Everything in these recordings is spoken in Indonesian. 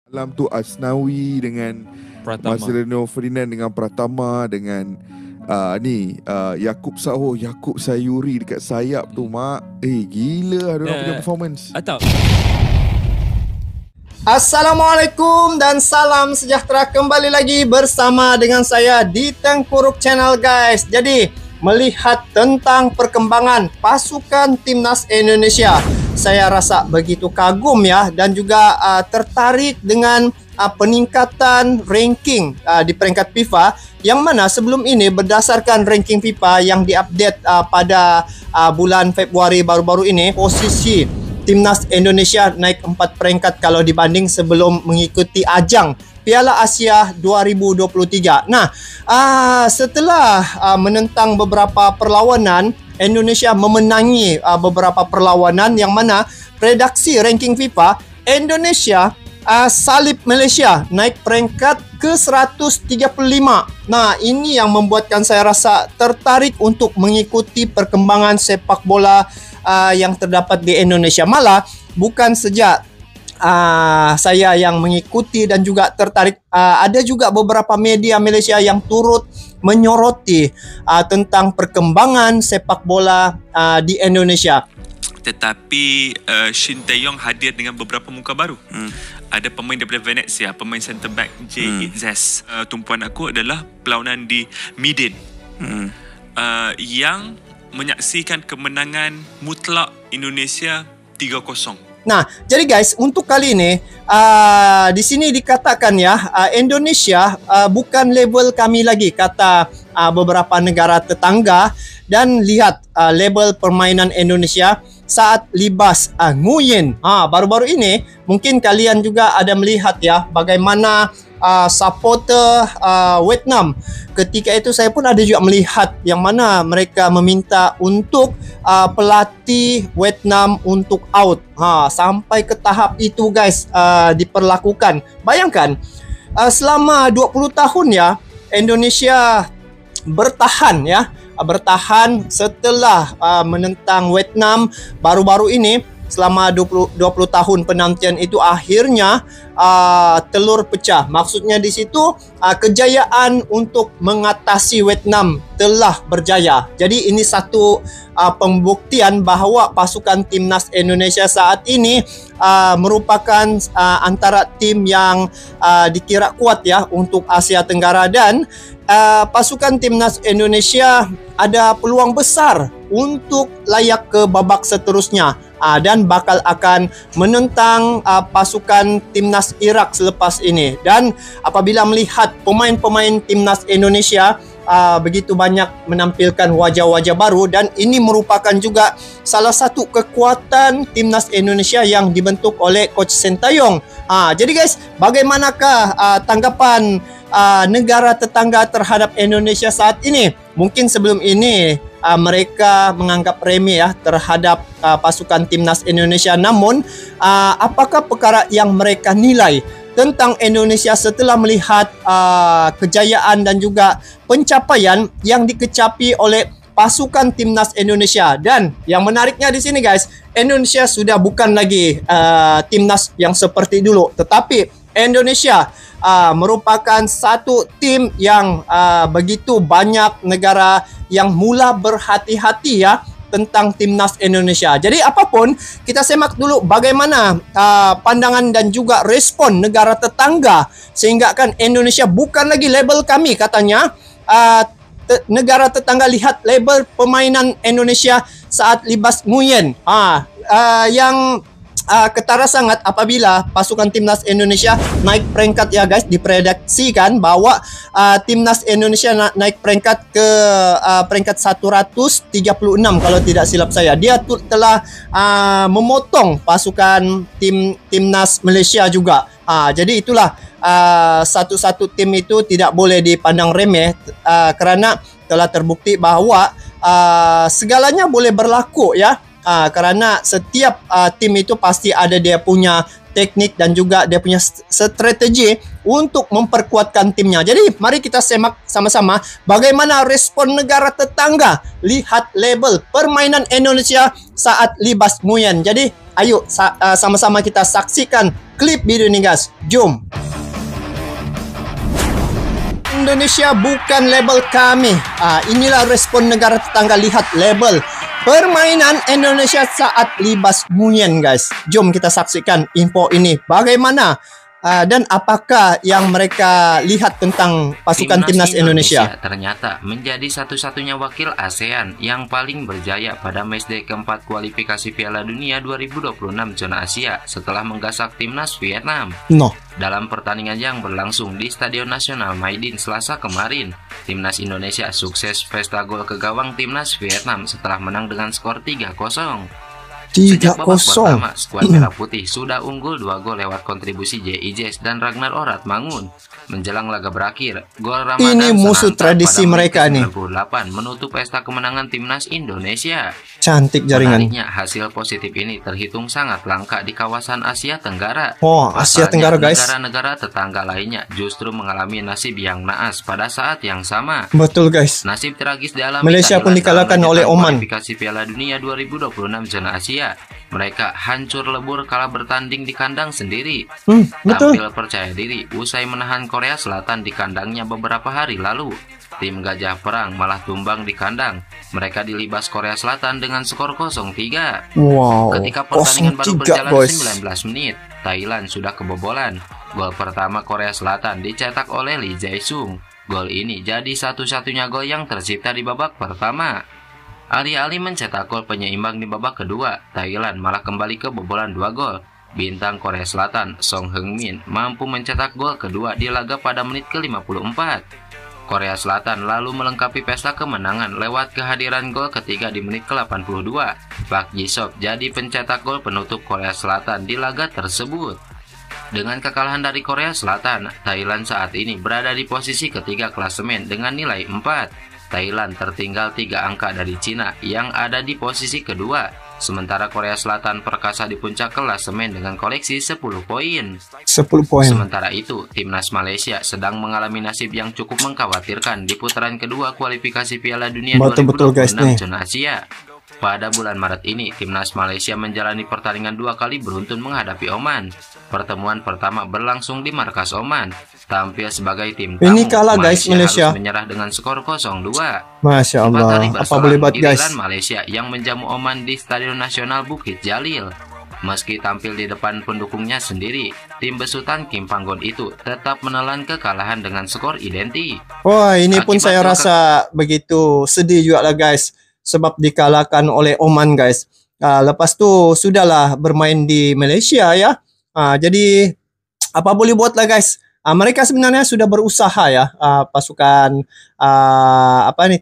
Malam tu Asnawi dengan Pratama. Marcelino Ferdinand dengan Pratama dengan Yaakob Yaakob Sayuri dekat sayap tu mak. Gila ada orang punya performance. Atau Assalamualaikum dan salam sejahtera, kembali lagi bersama dengan saya di Tengkuruk Channel guys. Jadi melihat tentang perkembangan pasukan Timnas Indonesia, saya rasa begitu kagum ya, dan juga tertarik dengan peningkatan ranking di peringkat FIFA, yang mana sebelum ini berdasarkan ranking FIFA yang diupdate pada bulan Februari baru-baru ini, posisi Timnas Indonesia naik 4 peringkat kalau dibanding sebelum mengikuti ajang Piala Asia 2023. Nah, setelah menentang beberapa perlawanan, Indonesia memenangi beberapa perlawanan, yang mana redaksi ranking FIFA, Indonesia salib Malaysia naik peringkat ke 135. Nah, ini yang membuatkan saya rasa tertarik untuk mengikuti perkembangan sepak bola yang terdapat di Indonesia. Malah bukan saja saya yang mengikuti dan juga tertarik, ada juga beberapa media Malaysia yang turut menyoroti tentang perkembangan sepak bola di Indonesia. Tetapi Shin Tae-yong hadir dengan beberapa muka baru. Ada pemain daripada Venezia, pemain centre back Itzes. Tumpuan aku adalah perlawanan di Midin yang menyaksikan kemenangan mutlak Indonesia 3-0. Nah, jadi guys, untuk kali ini di sini dikatakan ya, Indonesia bukan level kami lagi, kata beberapa negara tetangga. Dan lihat label permainan Indonesia saat libas Nguyen. Baru-baru ini mungkin kalian juga ada melihat ya bagaimana supporter Vietnam. Ketika itu saya pun ada juga melihat yang mana mereka meminta untuk pelatih Vietnam untuk out. Sampai ke tahap itu guys, diperlakukan. Bayangkan selama 20 tahun ya Indonesia bertahan setelah menentang Vietnam baru-baru ini. Selama 20 tahun penantian itu akhirnya telur pecah. Maksudnya di situ kejayaan untuk mengatasi Vietnam telah berjaya. Jadi ini satu pembuktian bahawa pasukan Timnas Indonesia saat ini merupakan antara tim yang dikira kuat ya untuk Asia Tenggara, dan pasukan Timnas Indonesia ada peluang besar untuk layak ke babak seterusnya dan bakal akan menentang pasukan Timnas Iraq selepas ini. Dan apabila melihat pemain-pemain Timnas Indonesia begitu banyak menampilkan wajah-wajah baru, dan ini merupakan juga salah satu kekuatan Timnas Indonesia yang dibentuk oleh Coach Shin Tae-yong. Jadi guys, bagaimanakah tanggapan negara tetangga terhadap Indonesia saat ini? Mungkin sebelum ini mereka menganggap remeh ya terhadap pasukan Timnas Indonesia. Namun apakah perkara yang mereka nilai tentang Indonesia setelah melihat kejayaan dan juga pencapaian yang dikecapi oleh pasukan Timnas Indonesia? Dan yang menariknya di sini guys, Indonesia sudah bukan lagi timnas yang seperti dulu, tetapi Indonesia merupakan satu tim yang begitu banyak negara yang mula berhati-hati ya tentang Timnas Indonesia. Jadi apapun, kita semak dulu bagaimana pandangan dan juga respon negara tetangga, sehingga kan Indonesia bukan lagi label kami katanya. Negara tetangga lihat label permainan Indonesia saat libas Nguyen. Yang ketara sangat apabila pasukan Timnas Indonesia naik peringkat ya guys. Diprediksikan bahwa Timnas Indonesia naik peringkat ke peringkat 136 kalau tidak silap saya. Dia telah memotong pasukan Timnas Malaysia juga. Jadi itulah satu-satu tim itu tidak boleh dipandang remeh, kerana telah terbukti bahawa segalanya boleh berlaku ya. Kerana setiap tim itu pasti ada dia punya teknik dan juga dia punya strategi untuk memperkuatkan timnya. Jadi mari kita semak sama-sama bagaimana respon negara tetangga lihat label permainan Indonesia saat libas Nguyen. Jadi ayo sama-sama kita saksikan klip video ini guys. Jom. Indonesia bukan label kami. Inilah respon negara tetangga, lihat label permainan Indonesia saat libas Nguyen guys. Jom kita saksikan info ini bagaimana dan apakah yang mereka lihat tentang pasukan timnas Indonesia. Ternyata menjadi satu-satunya wakil ASEAN yang paling berjaya pada matchday keempat kualifikasi Piala Dunia 2026 zona Asia setelah menggasak timnas Vietnam. Dalam pertandingan yang berlangsung di Stadion Nasional Maidin Selasa kemarin, timnas Indonesia sukses pesta gol ke gawang timnas Vietnam setelah menang dengan skor 3-0. Sejak babak pertama, skuad Merah Putih sudah unggul 2 gol lewat kontribusi JIJS dan Ragnar Orat Mangun. Menjelang laga berakhir, gol Ramadan ini musuh tradisi mereka nih. 98 menutup pesta kemenangan timnas Indonesia. Cantik jaringan. Menariknya, hasil positif ini terhitung sangat langka di kawasan Asia Tenggara. Asia Tenggara guys. Negara-negara tetangga lainnya justru mengalami nasib yang naas pada saat yang sama. Betul guys. Nasib tragis dialami Malaysia pun dikalahkan oleh Oman. Kualifikasi Piala Dunia 2026 zona Asia. Mereka hancur lebur kalah bertanding di kandang sendiri. Tampil percaya diri usai menahan Korea Selatan di kandangnya beberapa hari lalu. Tim Gajah Perang malah tumbang di kandang. Mereka dilibas Korea Selatan dengan skor 0-3. Ketika pertandingan baru berjalan 19 menit, Thailand sudah kebobolan. Gol pertama Korea Selatan dicetak oleh Lee Jae-sung. Gol ini jadi satu-satunya gol yang tercipta di babak pertama. Alih-alih mencetak gol penyeimbang di babak kedua, Thailand malah kembali kebobolan 2 gol. Bintang Korea Selatan, Song Heung-min, mampu mencetak gol kedua di laga pada menit ke-54. Korea Selatan lalu melengkapi pesta kemenangan lewat kehadiran gol ketiga di menit ke-82. Park Ji-sop jadi pencetak gol penutup Korea Selatan di laga tersebut. Dengan kekalahan dari Korea Selatan, Thailand saat ini berada di posisi ketiga klasemen dengan nilai 4. Thailand tertinggal 3 angka dari Cina yang ada di posisi kedua. Sementara Korea Selatan perkasa di puncak klasemen dengan koleksi 10 poin. Sementara itu, timnas Malaysia sedang mengalami nasib yang cukup mengkhawatirkan di putaran kedua kualifikasi Piala Dunia 2026 zona Asia. Pada bulan Maret ini, timnas Malaysia menjalani pertandingan 2 kali beruntun menghadapi Oman. Pertemuan pertama berlangsung di markas Oman. Tampil sebagai tim tamu, ini kalah guys Malaysia harus menyerah dengan skor 0-2. Masya Allah, apa boleh buat guys. Malaysia yang menjamu Oman di Stadion Nasional Bukit Jalil. Meski tampil di depan pendukungnya sendiri, tim besutan Kim Panggon itu tetap menelan kekalahan dengan skor identik. Ini pun saya rasa begitu sedih juga lah guys, sebab dikalahkan oleh Oman guys. Lepas tu sudahlah bermain di Malaysia ya. Jadi apa boleh buat lah guys. Mereka sebenarnya sudah berusaha ya, pasukan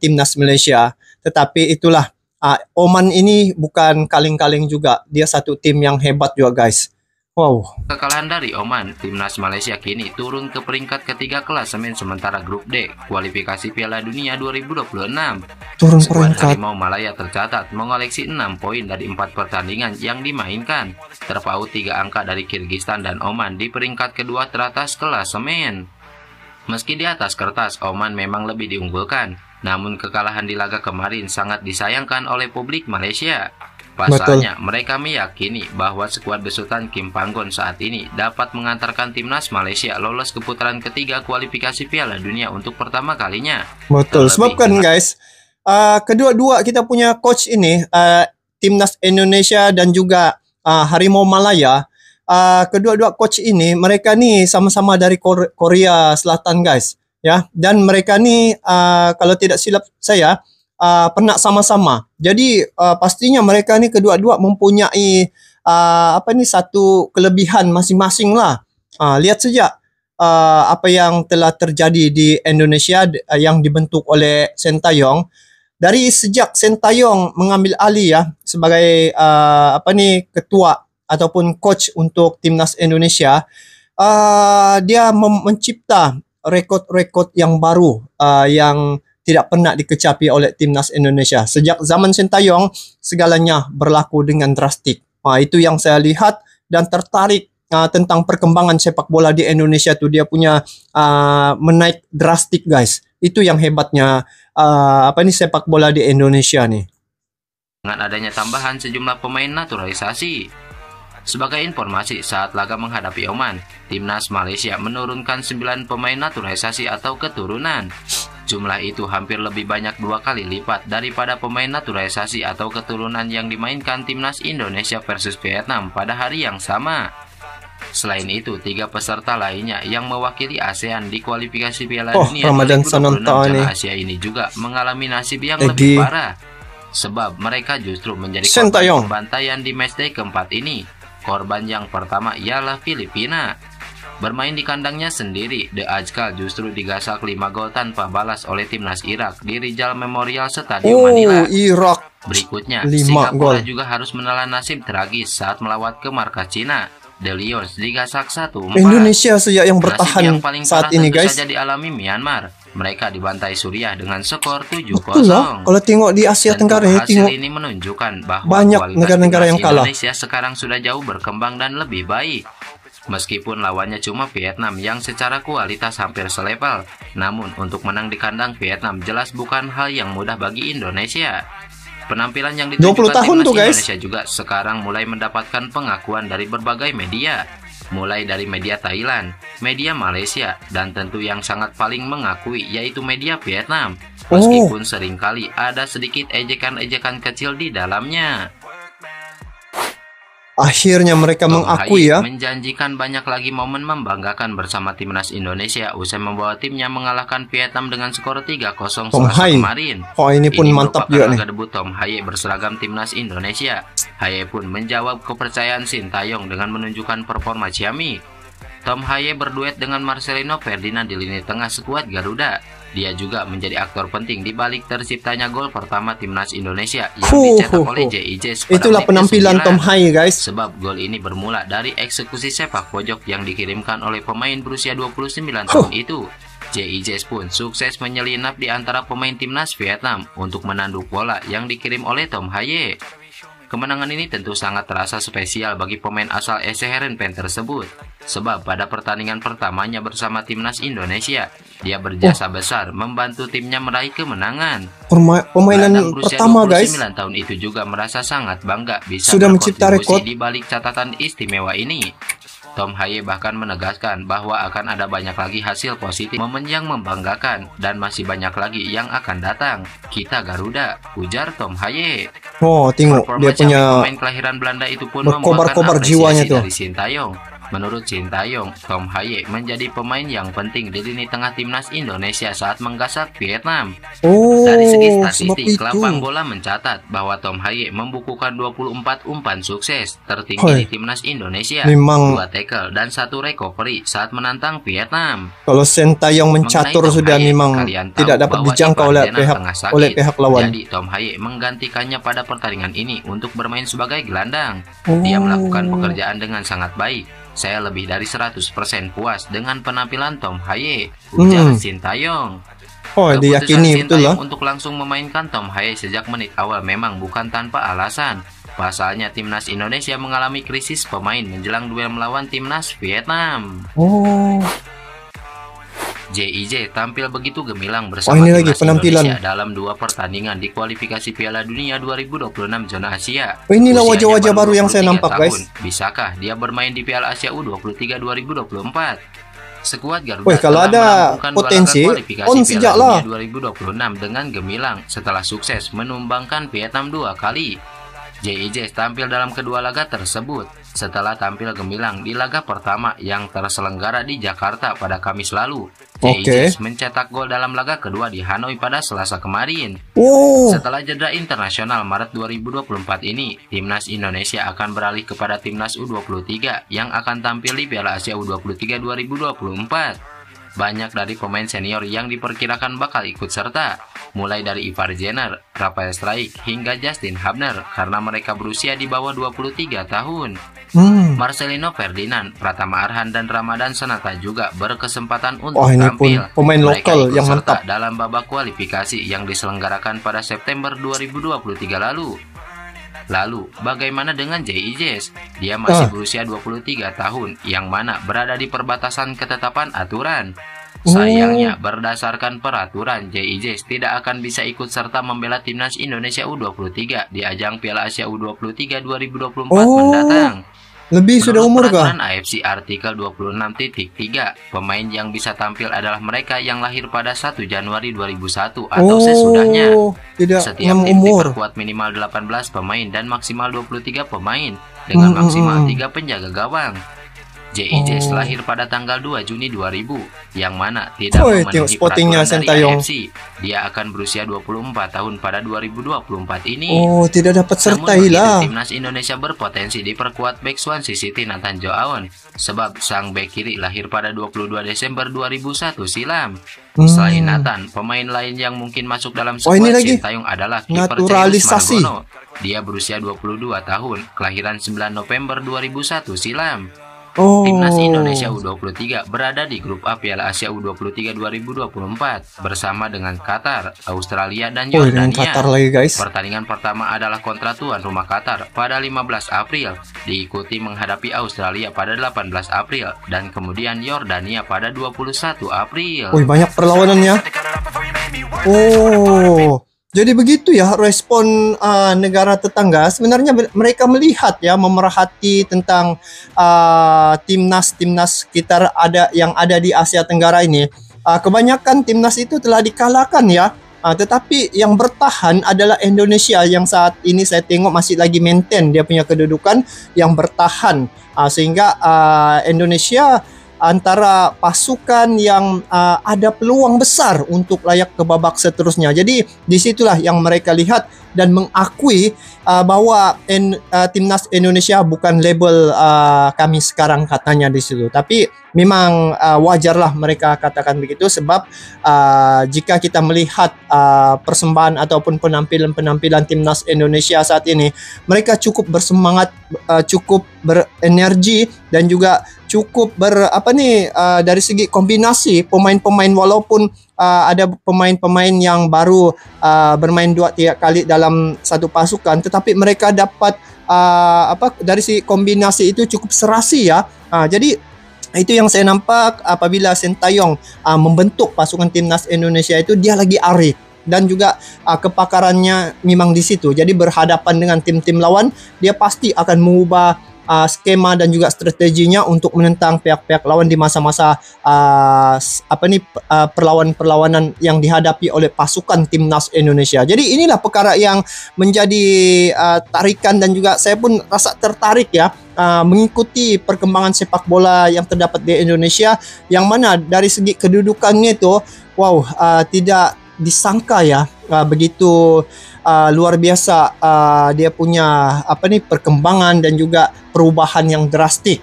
timnas Malaysia. Tetapi itulah, Oman ini bukan kaleng-kaleng juga. Dia satu tim yang hebat juga guys. Kekalahan dari Oman, timnas Malaysia kini turun ke peringkat ketiga klasemen sementara grup D kualifikasi Piala Dunia 2026. Skuad Harimau Malaya tercatat mengoleksi 6 poin dari 4 pertandingan yang dimainkan, terpaut 3 angka dari Kirgistan dan Oman di peringkat kedua teratas klasemen. Meski di atas kertas Oman memang lebih diunggulkan, namun kekalahan di laga kemarin sangat disayangkan oleh publik Malaysia. Pasalnya, mereka meyakini bahwa skuad besutan Kim Panggon saat ini dapat mengantarkan timnas Malaysia lolos ke putaran ketiga kualifikasi Piala Dunia untuk pertama kalinya. Sebab kan guys, kedua-dua kita punya coach ini, timnas Indonesia dan juga Harimau Malaya, kedua-dua coach ini, mereka nih sama-sama dari Korea Selatan guys, ya. Dan mereka nih, kalau tidak silap saya, pernah sama-sama. Jadi pastinya mereka ni kedua-dua mempunyai satu kelebihan masing-masing lah. Lihat saja apa yang telah terjadi di Indonesia yang dibentuk oleh Sintayong. Dari sejak Sintayong mengambil alih ya sebagai ketua ataupun coach untuk timnas Indonesia, dia mencipta rekod-rekod yang baru yang tidak pernah dikecapi oleh timnas Indonesia. Sejak zaman Sintayong, segalanya berlaku dengan drastik. Itu yang saya lihat dan tertarik tentang perkembangan sepak bola di Indonesia tuh. Dia punya menaik drastik guys. Itu yang hebatnya sepak bola di Indonesia nih. Dengan adanya tambahan sejumlah pemain naturalisasi. Sebagai informasi, saat laga menghadapi Oman, timnas Malaysia menurunkan 9 pemain naturalisasi atau keturunan. Jumlah itu hampir lebih banyak 2 kali lipat daripada pemain naturalisasi atau keturunan yang dimainkan timnas Indonesia versus Vietnam pada hari yang sama. Selain itu, 3 peserta lainnya yang mewakili ASEAN di kualifikasi Piala Dunia Ramadan 2026 Sananta Zona nih. Asia ini juga mengalami nasib yang lebih parah. Sebab mereka justru menjadi korban pembantaian di matchday keempat ini. Korban yang pertama ialah Filipina. Bermain di kandangnya sendiri, The Ajkal justru digasak 5 gol tanpa balas oleh timnas Irak di Rizal Memorial Stadium Manila. Irak. Berikutnya, 5 Singapura gol. juga harus menelan nasib tragis saat melawat ke markas Cina. The Lions digasak 1-4. Indonesia sejak yang Nasib bertahan yang paling saat parah ini, tentu guys. saja dialami Myanmar. Mereka dibantai Suriah dengan skor 7-0. Betul lah. Kalau tengok di Asia Tenggara ini, hasil tengok ini menunjukkan bahwa banyak kualitas negara-negara timnas yang kalah. Indonesia sekarang sudah jauh berkembang dan lebih baik. Meskipun lawannya cuma Vietnam yang secara kualitas hampir selevel, namun untuk menang di kandang Vietnam jelas bukan hal yang mudah bagi Indonesia. Penampilan yang 20 ditunjukkan tahun timnas tuh, guys. Indonesia juga sekarang mulai mendapatkan pengakuan dari berbagai media. Mulai dari media Thailand, media Malaysia, dan tentu yang sangat paling mengakui yaitu media Vietnam. Meskipun seringkali ada sedikit ejekan-ejekan kecil di dalamnya. akhirnya mereka mengakui ya. Menjanjikan banyak lagi momen membanggakan bersama timnas Indonesia usai membawa timnya mengalahkan Vietnam dengan skor 3-0 Selasa kemarin. Ini pun mantap juga nih. Laga debut Tom Haye berseragam timnas Indonesia. Haye pun menjawab kepercayaan Sintayong dengan menunjukkan performa ciamik. Tom Haye berduet dengan Marcelino Ferdinand di lini tengah skuad Garuda. Dia juga menjadi aktor penting di balik terciptanya gol pertama timnas Indonesia yang dicetak oleh JIJ. Itulah penampilan Tom Haye, guys. Sebab gol ini bermula dari eksekusi sepak pojok yang dikirimkan oleh pemain berusia 29 tahun itu. JIJ pun sukses menyelinap di antara pemain timnas Vietnam untuk menanduk bola yang dikirim oleh Tom Haye. Kemenangan ini tentu sangat terasa spesial bagi pemain asal SC Heerenveen tersebut. Sebab pada pertandingan pertamanya bersama timnas Indonesia, dia berjasa besar membantu timnya meraih kemenangan. Permainan pertama, guys. 29 tahun itu juga merasa sangat bangga bisa Sudah mencipta rekor di balik catatan istimewa ini. Tom Haye bahkan menegaskan bahwa akan ada banyak lagi hasil positif momen yang membanggakan dan masih banyak lagi yang akan datang. Kita Garuda, ujar Tom Haye. Tengok dia punya pemain kelahiran Belanda itu pun berkobar-kobar jiwanya tuh. dari Sintayong. Menurut Sintayong, Tom Haye menjadi pemain yang penting di lini tengah timnas Indonesia saat menggasak Vietnam. Dari segi statistik, Lapang Bola mencatat bahwa Tom Haye membukukan 24 umpan sukses tertinggi di timnas Indonesia, 2 tackle dan 1 recovery saat menantang Vietnam. Kalau Sintayong mencatur sudah memang tidak dapat dijangkau oleh pihak lawan. Jadi Tom Haye menggantikannya pada pertandingan ini untuk bermain sebagai gelandang. Dia melakukan pekerjaan dengan sangat baik. Saya lebih dari 100% puas dengan penampilan Tom Haye, ujar Sintayong. Diyakini betul lah. Untuk langsung memainkan Tom Haye sejak menit awal memang bukan tanpa alasan. Pasalnya timnas Indonesia mengalami krisis pemain menjelang duel melawan timnas Vietnam. JIJ tampil begitu gemilang bersama timnas Indonesia dalam 2 pertandingan di kualifikasi Piala Dunia 2026 Zona Asia. Inilah wajah-wajah baru yang saya nampak, guys. Bisakah dia bermain di Piala Asia U23 2024? Skuad Garuda kalau ada potensi, sejaklah 2026 dengan gemilang setelah sukses menumbangkan Vietnam 2 kali. JIJ tampil dalam kedua laga tersebut setelah tampil gemilang di laga pertama yang terselenggara di Jakarta pada Kamis lalu. JIJ mencetak gol dalam laga kedua di Hanoi pada Selasa kemarin. Setelah jeda internasional Maret 2024 ini, timnas Indonesia akan beralih kepada timnas U23 yang akan tampil di Piala Asia U23 2024. Banyak dari pemain senior yang diperkirakan bakal ikut serta, mulai dari Ivar Jenner, Rafael Struijk, hingga Justin Hubner karena mereka berusia di bawah 23 tahun. Marcelino Ferdinand, Pratama Arhan, dan Ramadan Sananta juga berkesempatan untuk tampil. Pemain lokal yang mantap dalam babak kualifikasi yang diselenggarakan pada September 2023 lalu. Lalu, bagaimana dengan JIJ? Dia masih berusia 23 tahun, yang mana berada di perbatasan ketetapan aturan. Sayangnya, berdasarkan peraturan, JIJ tidak akan bisa ikut serta membela timnas Indonesia U23 di ajang Piala Asia U23 2024 mendatang. Lebih sudah Menurut umur kah? peraturan AFC artikel 26.3, pemain yang bisa tampil adalah mereka yang lahir pada 1 Januari 2001 atau sesudahnya. Tidak Setiap 6 tim umur. diperkuat minimal 18 pemain dan maksimal 23 pemain dengan maksimal 3 penjaga gawang. JIJ lahir pada tanggal 2 Juni 2000, yang mana tidak Tengok memenuhi sportingnya peraturan dari Sintayong. AFC. Dia akan berusia 24 tahun pada 2024 ini. Oh, tidak dapat Namun sertai begitu, lah. timnas Indonesia berpotensi diperkuat bek Swansea City Nathan Joaon, sebab sang bek kiri lahir pada 22 Desember 2001 silam. Selain Nathan, pemain lain yang mungkin masuk dalam Oh, ini skuad lagi. Sintayong adalah kiper Naturalisasi. Margono. Dia berusia 22 tahun, kelahiran 9 November 2001 silam. Oh. Timnas Indonesia U23 berada di grup A Piala Asia U23 2024 bersama dengan Qatar, Australia, dan Oh, dengan Yordania. Qatar lagi, guys. Pertandingan pertama adalah kontra tuan rumah Qatar pada 15 April, diikuti menghadapi Australia pada 18 April, dan kemudian Yordania pada 21 April. Wih, banyak perlawanannya. Oh. Jadi begitu ya respon negara tetangga. Sebenarnya mereka melihat ya, memerhati tentang timnas-timnas kita yang ada di Asia Tenggara ini. Kebanyakan timnas itu telah dikalahkan ya. Tetapi yang bertahan adalah Indonesia yang saat ini saya tengok masih lagi maintain dia punya kedudukan yang bertahan. Sehingga Indonesia antara pasukan yang ada peluang besar untuk layak ke babak seterusnya. Jadi disitulah yang mereka lihat dan mengakui bahwa timnas Indonesia bukan label kami sekarang katanya di situ. Tapi memang wajarlah mereka katakan begitu sebab jika kita melihat persembahan ataupun penampilan timnas Indonesia saat ini, mereka cukup bersemangat, cukup berenergi dan juga cukup dari segi kombinasi pemain-pemain, walaupun ada pemain-pemain yang baru bermain 2-3 kali dalam satu pasukan, tetapi mereka dapat dari segi kombinasi itu cukup serasi ya. Jadi itu yang saya nampak apabila Sintayong membentuk pasukan timnas Indonesia itu, dia lagi arif dan juga kepakarannya memang di situ. Jadi berhadapan dengan tim-tim lawan, dia pasti akan mengubah skema dan juga strateginya untuk menentang pihak-pihak lawan di masa-masa perlawanan yang dihadapi oleh pasukan timnas Indonesia. Jadi inilah perkara yang menjadi tarikan dan juga saya pun rasa tertarik ya mengikuti perkembangan sepak bola yang terdapat di Indonesia, yang mana dari segi kedudukannya itu tidak disangka ya begitu luar biasa dia punya perkembangan dan juga perubahan yang drastik.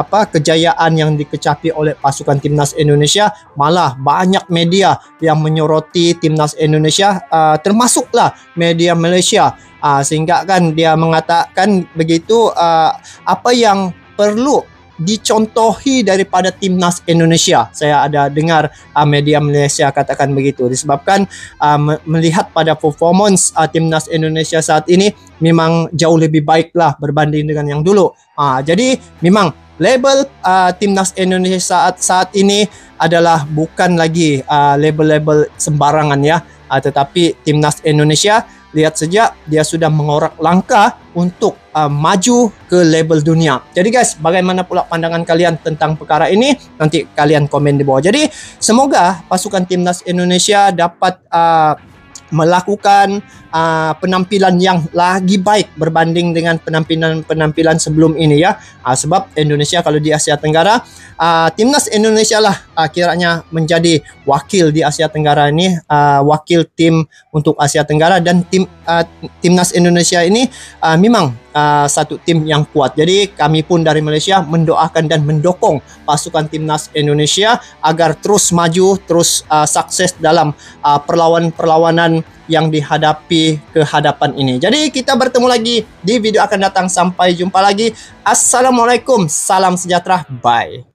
Kejayaan yang dikecapi oleh pasukan timnas Indonesia, malah banyak media yang menyoroti timnas Indonesia, termasuklah media Malaysia, sehingga kan dia mengatakan begitu, apa yang perlu dicontohi daripada timnas Indonesia. Saya ada dengar media Malaysia katakan begitu, disebabkan melihat pada performance timnas Indonesia saat ini memang jauh lebih baik lah berbanding dengan yang dulu. Jadi memang label timnas Indonesia saat ini adalah bukan lagi label-label sembarangan ya, tetapi timnas Indonesia, lihat saja dia sudah mengorak langkah untuk maju ke label dunia. Jadi guys, bagaimana pula pandangan kalian tentang perkara ini? Nanti kalian komen di bawah. Jadi semoga pasukan timnas Indonesia dapat melakukan penampilan yang lagi baik berbanding dengan penampilan sebelum ini ya. Sebab Indonesia kalau di Asia Tenggara, timnas Indonesia lah kiranya menjadi wakil di Asia Tenggara ini, wakil tim untuk Asia Tenggara, dan timnas Indonesia ini memang satu tim yang kuat. Jadi kami pun dari Malaysia mendoakan dan mendukung pasukan timnas Indonesia agar terus maju, terus sukses dalam perlawanan yang dihadapi ke hadapan ini. Jadi kita bertemu lagi di video akan datang. Sampai jumpa lagi. Assalamualaikum, salam sejahtera, bye.